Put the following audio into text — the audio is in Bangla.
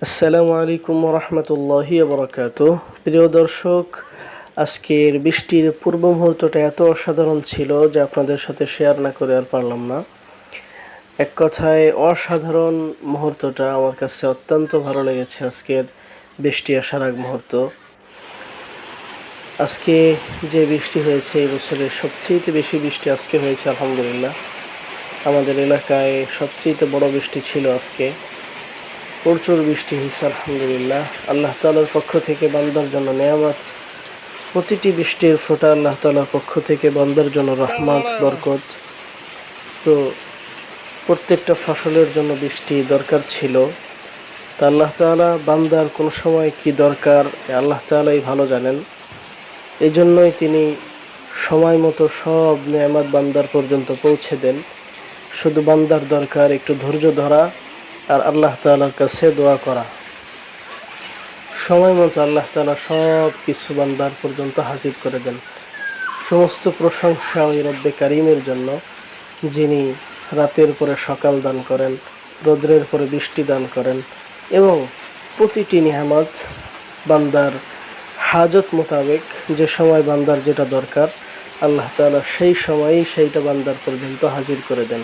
আসসালামু আলাইকুম রহমতুল্লাহি বরকাতুহ। প্রিয় দর্শক, আজকের বৃষ্টির পূর্ব মুহূর্তটা এত অসাধারণ ছিল যে আপনাদের সাথে শেয়ার না করে আর পারলাম না। এক কথায় অসাধারণ মুহূর্তটা আমার কাছে অত্যন্ত ভালো লেগেছে। আজকের বৃষ্টি আসার আগ মুহূর্ত, আজকে যে বৃষ্টি হয়েছে এই বছরের সবচেয়ে বেশি বৃষ্টি আজকে হয়েছে আলহামদুলিল্লাহ। আমাদের এলাকায় সবচেয়ে বড় বৃষ্টি ছিল আজকে। প্রচুর বৃষ্টি হয়েছে আলহামদুলিল্লাহ। আল্লাহ তাআলার পক্ষ থেকে বান্দার জন্য নেয়ামত। প্রতিটি বৃষ্টির ফোঁটা আল্লাহ তাআলার পক্ষ থেকে বান্দার জন্য রহমত, বরকত। তো প্রত্যেকটা ফসলের জন্য বৃষ্টি দরকার ছিল। তা আল্লাহ তাআলা বান্দার কোন সময় কি দরকার আল্লাহ তাআলাই ভালো জানেন। এই জন্যই তিনি সময় মতো সব নেয়ামত বান্দার পর্যন্ত পৌঁছে দেন। শুধু বান্দার দরকার একটু ধৈর্য ধরা আর আল্লাহ তাআলার কাছে দোয়া করা। সময় মতো আল্লাহ তাআলা সব কিছু বান্দার পর্যন্ত হাজির করে দেন। সমস্ত প্রশংসা ওই রব্বে কারিমের জন্য, যিনি রাতের পরে সকাল দান করেন, রৌদ্রের পরে বৃষ্টি দান করেন এবং প্রতিটি নিয়ামত বান্দার হাজত মোতাবেক যে সময় বান্দার যেটা দরকার আল্লাহ তাআলা সেই সময়ই সেইটা বান্দার পর্যন্ত হাজির করে দেন।